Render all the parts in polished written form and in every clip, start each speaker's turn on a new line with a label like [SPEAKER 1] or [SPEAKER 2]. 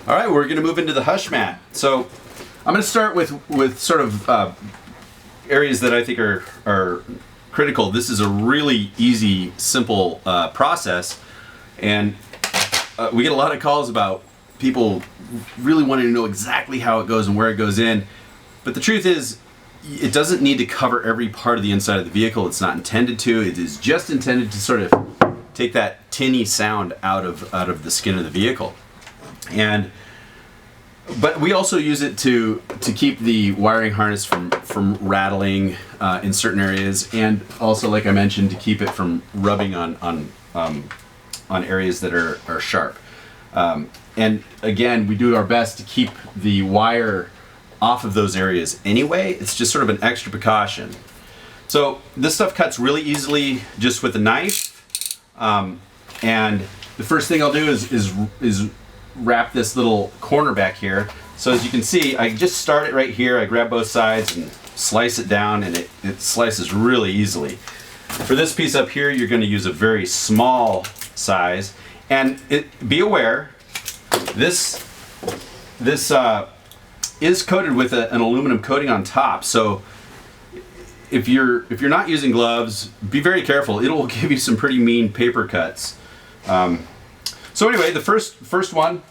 [SPEAKER 1] All right, we're going to move into the Hushmat. So I'm going to start with sort of areas that I think are critical. This is a really easy, simple process, and we get a lot of calls about people really wanting to know exactly how it goes and where it goes in. But the truth is, it doesn't need to cover every part of the inside of the vehicle. It's not intended to. It is just intended to sort of take that tinny sound out of the skin of the vehicle. But we also use it to keep the wiring harness from rattling in certain areas, and also, like I mentioned, to keep it from rubbing on areas that are sharp. And again, we do our best to keep the wire off of those areas anyway. It's just sort of an extra precaution. So this stuff cuts really easily just with a knife. And the first thing I'll do is wrap this little corner back here. So as you can see, I just start it right here. I grab both sides and slice it down, and it slices really easily. For this piece up here, you're going to use a very small size. And be aware, this is coated with an aluminum coating on top. So if you're not using gloves, be very careful. It will give you some pretty mean paper cuts. So anyway, the first one,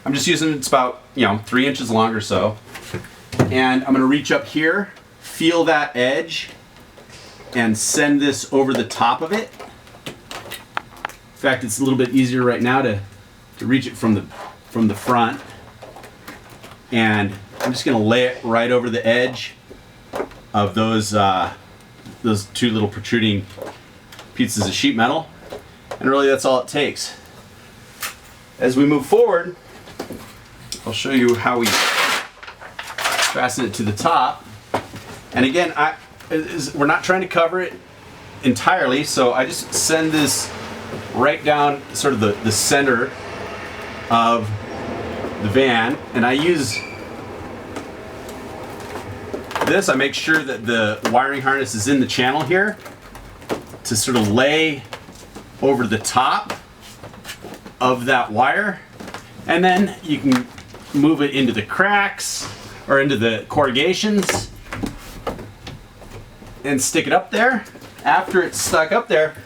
[SPEAKER 1] I'm just using, it's about 3 inches long or so, and I'm going to reach up here, feel that edge, and send this over the top of it. In fact, it's a little bit easier right now to reach it from the front, and I'm just going to lay it right over the edge of those two little protruding pieces of sheet metal, and really that's all it takes. As we move forward, I'll show you how we fasten it to the top. And again, we're not trying to cover it entirely, so I just send this right down sort of the center of the van, and I use this. I make sure that the wiring harness is in the channel here to sort of lay over the top of that wire, and then you can move it into the cracks or into the corrugations and stick it up there. After it's stuck up there,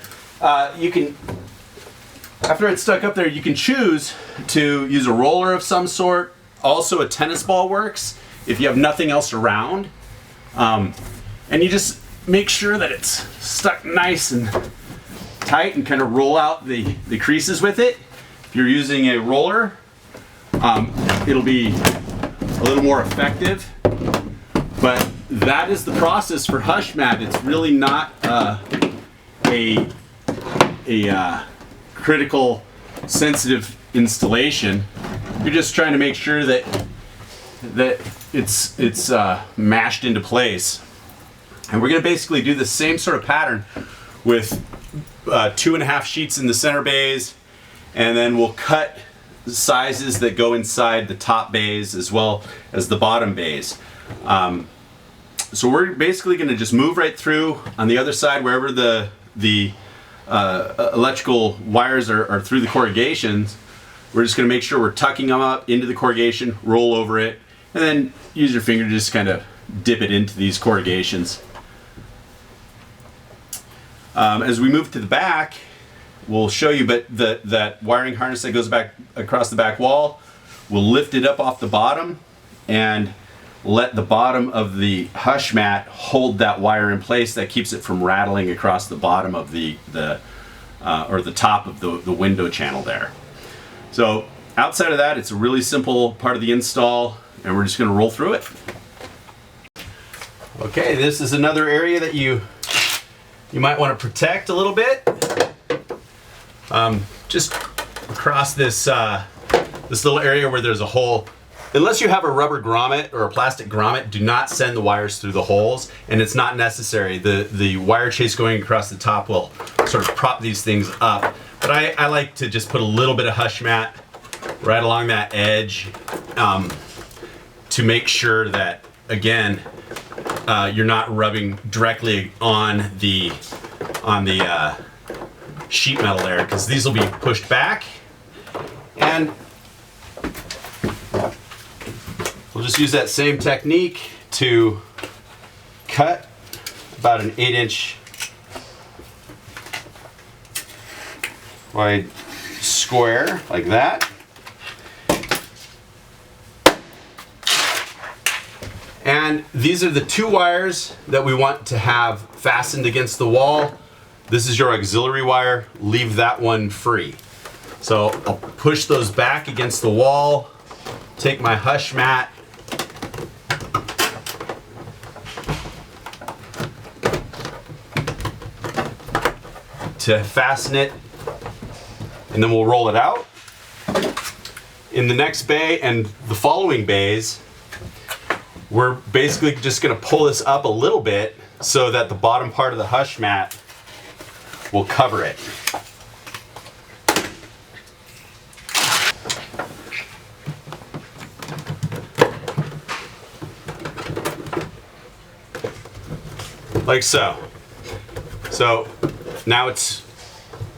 [SPEAKER 1] you can choose to use a roller of some sort. Also, a tennis ball works if you have nothing else around. And you just make sure that it's stuck nice and tight, and kind of roll out the creases with it. If you're using a roller, it'll be a little more effective. But that is the process for Hushmat. It's really not a critical, sensitive installation. You're just trying to make sure that it's mashed into place. And we're going to basically do the same sort of pattern with 2.5 sheets in the center bays, and then we'll cut sizes that go inside the top bays as well as the bottom bays. So we're basically going to just move right through on the other side, wherever the electrical wires are through the corrugations. We're just going to make sure we're tucking them up into the corrugation, roll over it, and then use your finger to just kind of dip it into these corrugations. As we move to the back, we'll show you, but that wiring harness that goes back across the back wall, we'll lift it up off the bottom and let the bottom of the Hushmat hold that wire in place. That keeps it from rattling across the bottom of the top of the window channel there. So outside of that, it's a really simple part of the install, and we're just going to roll through it. Okay, this is another area that you might want to protect a little bit. Just across this little area where there's a hole. Unless you have a rubber grommet or a plastic grommet, do not send the wires through the holes, and it's not necessary. The wire chase going across the top will sort of prop these things up. But I like to just put a little bit of Hushmat right along that edge to make sure that, again, you're not rubbing directly on the sheet metal there, because these will be pushed back. And We'll just use that same technique to cut about an 8-inch wide square like that. And these are the 2 wires that we want to have fastened against the wall. This is your auxiliary wire. Leave that one free. So I'll push those back against the wall, take my Hushmat, to fasten it, and then we'll roll it out. In the next bay and the following bays, we're basically just going to pull this up a little bit so that the bottom part of the Hushmat will cover it. Like so. So now it's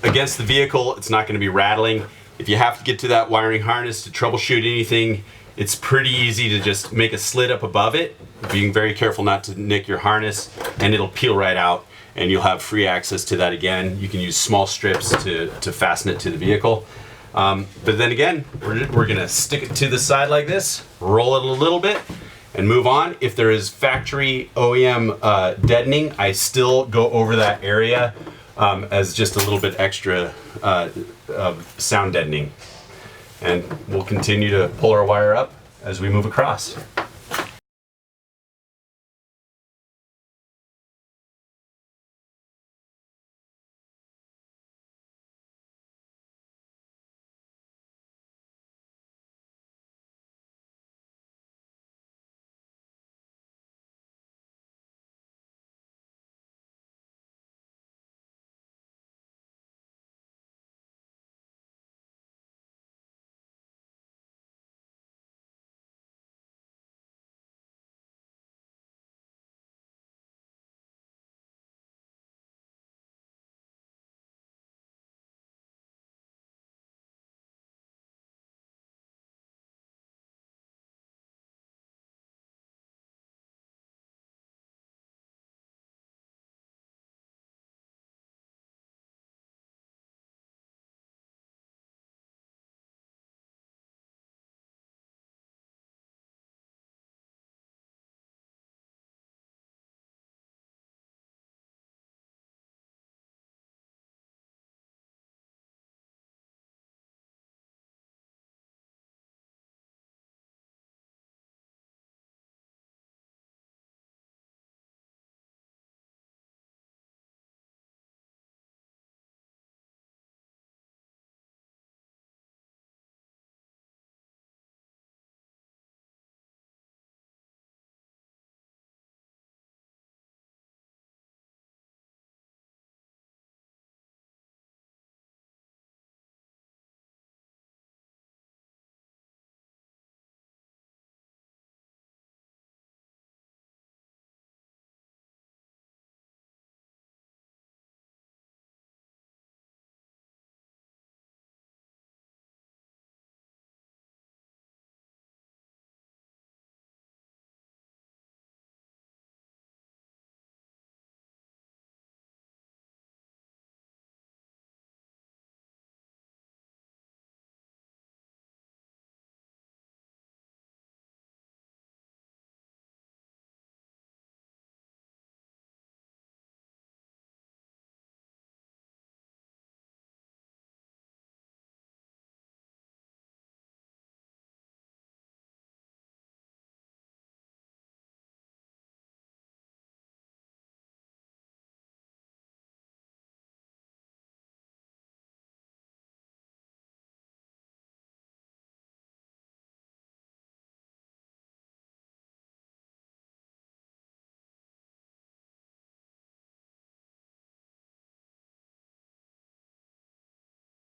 [SPEAKER 1] against the vehicle, it's not going to be rattling. If you have to get to that wiring harness to troubleshoot anything, it's pretty easy to just make a slit up above it, being very careful not to nick your harness, and it'll peel right out and you'll have free access to that again. You can use small strips to fasten it to the vehicle. But then again, we're gonna stick it to the side like this, roll it a little bit, and move on. If there is factory OEM deadening, I still go over that area as just a little bit extra sound deadening. And we'll continue to pull our wire up as we move across.